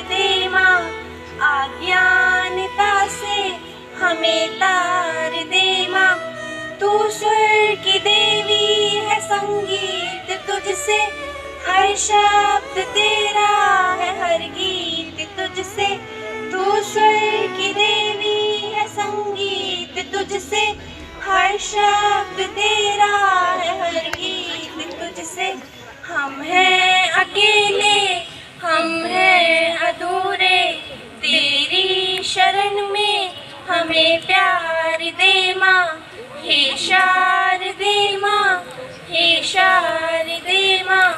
दे माँ, अज्ञानता से हमें तार दे माँ। तू स्वर की देवी है, संगीत तुझसे, हर शब्द तेरा है, हर गीत तुझसे। तू स्वर की देवी है, संगीत तुझसे, हर शब्द तेरा है, हर गीत तुझसे। हम हैं अकेले, हम हैं अधूरे, तेरी शरण में हमें प्यार दे माँ। हे शारदे माँ, हे शारदे माँ,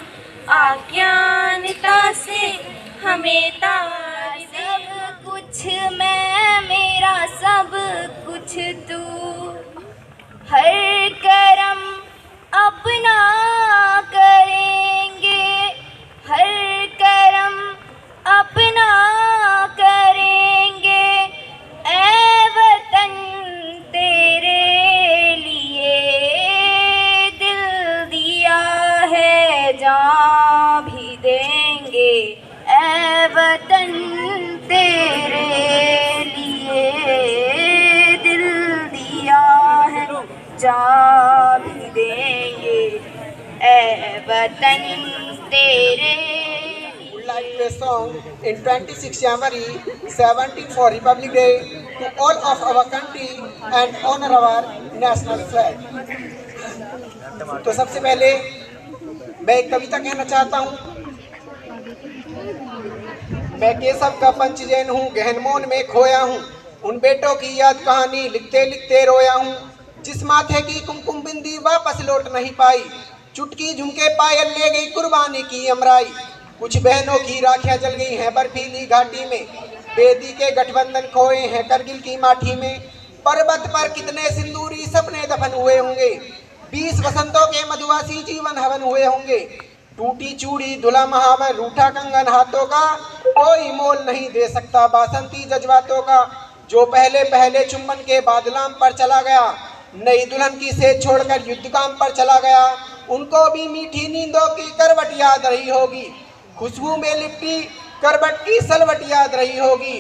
अज्ञानता से हमें तार दे। सब कुछ मैं, मेरा सब कुछ तू, हर करम अपना करेंगे, हर करम अपना करेंगे। ऐ वतन तेरे लिए दिल दिया है, जान भी देंगे। ऐ वतन तेरे लिए दिल दिया है, जान भी देंगे। ऐ वतन तेरे like a song in 26 January 17 for Republic Day to all of our country and honor our national flag. तो सबसे पहले मैं एक कविता कहना चाहता हूँ। मैं केशव का पंचजैन हूँ, गहन मौन में खोया हूँ, उन बेटों की याद कहानी लिखते लिखते रोया हूँ। जिस माथे की कुमकुम बिंदी वापस लौट नहीं पाई, चुटकी झुमके पायल ले गई कुर्बानी की अमराई। कुछ बहनों की राखियां जल गई हैं बर्फीली घाटी में, बेदी के गठबंधन खोए हैं करगिल की माठी में। पर्वत पर कितने सिंदूरी सपने दफन हुए होंगे, 20 वसंतों के मधुवासी जीवन हवन हुए होंगे। टूटी चूड़ी धुला महावर, रूठा कंगन हाथों का, कोई मोल नहीं दे सकता बासंती जज्बातों का। जो पहले पहले चुम्बन के बाद लाम पर चला गया, नई दुल्हन की सेज छोड़कर युद्ध काम पर चला गया, उनको भी मीठी नींदों की करवट याद रही होगी, खुशबू में लिपटी करवट की सलवट याद रही होगी।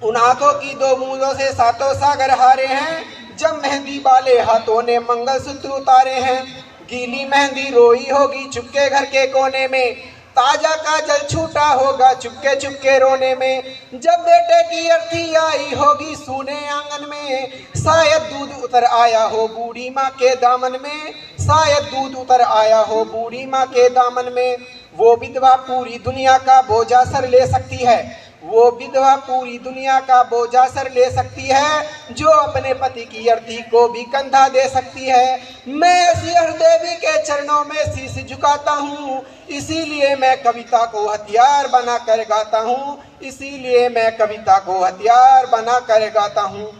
उन हाथों की 2 बूंदों से 7 सागर हारे हैं, जब मेहंदी वाले हाथों ने मंगलसूत्र उतारे हैं। गीली मेहंदी रोई होगी चुपके घर के कोने में, ताजा काजल छूटा होगा चुपके चुपके रोने में। जब बेटे की अर्थी आई होगी सूने आंगन में, शायद दूध उतर आया हो बूढ़ी माँ के दामन में, शायद दूध उतर आया हो बूढ़ी माँ के दामन में। वो विधवा पूरी दुनिया का बोझा सर ले सकती है, वो विधवा पूरी दुनिया का बोझा सर ले सकती है, जो अपने पति की अर्थी को भी कंधा दे सकती है। मैं उसी देवी के चरणों में शीश झुकाता हूँ, इसीलिए मैं कविता को हथियार बना कर गाता हूँ, इसीलिए मैं कविता को हथियार बना कर गाता हूँ।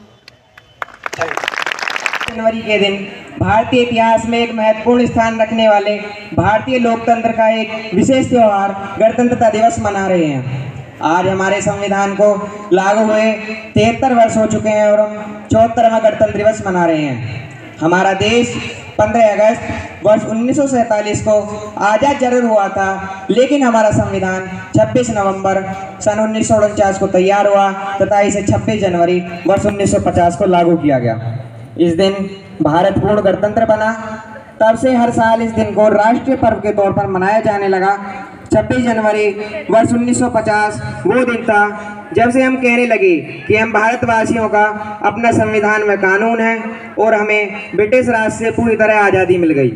जनवरी के दिन भारतीय इतिहास में एक महत्वपूर्ण स्थान रखने वाले भारतीय लोकतंत्र का एक विशेष त्यौहार गणतंत्रता दिवस मना रहे हैं। आज हमारे संविधान को लागू हुए 73 वर्ष हो चुके हैं और हम 74वां गणतंत्र दिवस मना रहे हैं। हमारा देश 15 अगस्त वर्ष 1947 को आज़ाद जरूर हुआ था, लेकिन हमारा संविधान 26 नवंबर सन 1949 को तैयार हुआ तथा इसे 26 जनवरी वर्ष 1950 को लागू किया गया। इस दिन भारत पूर्ण गणतंत्र बना, तब से हर साल इस दिन को राष्ट्रीय पर्व के तौर पर मनाया जाने लगा। 26 जनवरी वर्ष 1950 वो दिन था जब से हम कहने लगे कि हम भारतवासियों का अपना संविधान व कानून है और हमें ब्रिटिश राज से पूरी तरह आज़ादी मिल गई।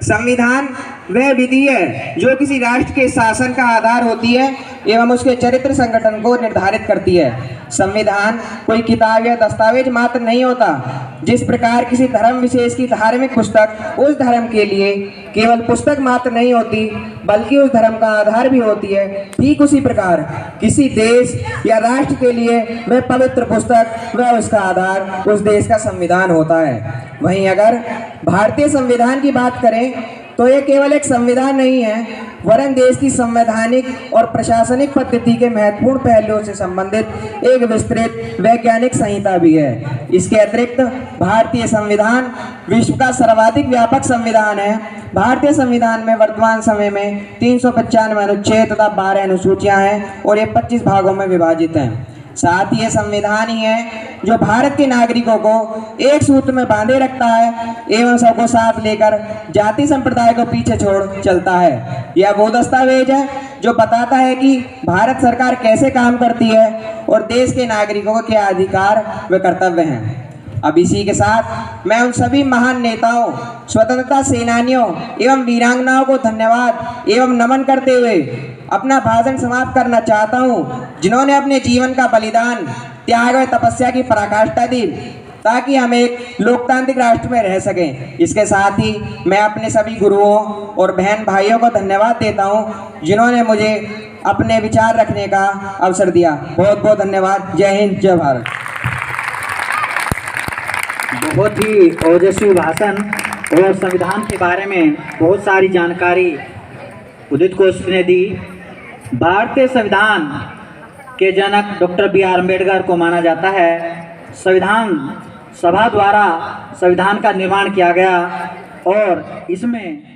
संविधान वह विधि है जो किसी राष्ट्र के शासन का आधार होती है एवं उसके चरित्र संगठन को निर्धारित करती है। संविधान कोई किताब या दस्तावेज मात्र नहीं होता। जिस प्रकार किसी धर्म विशेष की धार्मिक पुस्तक उस धर्म के लिए केवल पुस्तक मात्र नहीं होती बल्कि उस धर्म का आधार भी होती है, ठीक उसी प्रकार किसी देश या राष्ट्र के लिए वह पवित्र पुस्तक व उसका आधार उस देश का संविधान होता है। वहीं अगर भारतीय संविधान की बात करें तो ये केवल एक संविधान नहीं है, वरन देश की संवैधानिक और प्रशासनिक पद्धति के महत्वपूर्ण पहलुओं से संबंधित एक विस्तृत वैज्ञानिक संहिता भी है। इसके अतिरिक्त भारतीय संविधान विश्व का सर्वाधिक व्यापक संविधान है। भारतीय संविधान में वर्तमान समय में 395 अनुच्छेद तथा 12 अनुसूचियां हैं और ये 25 भागों में विभाजित हैं। साथ ही ये संविधान ही है जो भारत के नागरिकों को एक सूत्र में बांधे रखता है एवं सबको साथ लेकर जाति संप्रदाय को पीछे छोड़ चलता है। यह वो दस्तावेज है जो बताता है कि भारत सरकार कैसे काम करती है और देश के नागरिकों के क्या अधिकार व कर्तव्य हैं। अब इसी के साथ मैं उन सभी महान नेताओं, स्वतंत्रता सेनानियों एवं वीरांगनाओं को धन्यवाद एवं नमन करते हुए अपना भाषण समाप्त करना चाहता हूँ, जिन्होंने अपने जीवन का बलिदान, त्याग व तपस्या की पराकाष्ठा दी ताकि हम एक लोकतांत्रिक राष्ट्र में रह सकें। इसके साथ ही मैं अपने सभी गुरुओं और बहन भाइयों को धन्यवाद देता हूँ, जिन्होंने मुझे अपने विचार रखने का अवसर दिया। बहुत बहुत धन्यवाद। जय हिंद, जय भारत। बहुत ही ओजस्वी भाषण और संविधान के बारे में बहुत सारी जानकारी उदित कौशिक ने दी। भारतीय संविधान के जनक डॉक्टर बी.आर. अम्बेडकर को माना जाता है। संविधान सभा द्वारा संविधान का निर्माण किया गया और इसमें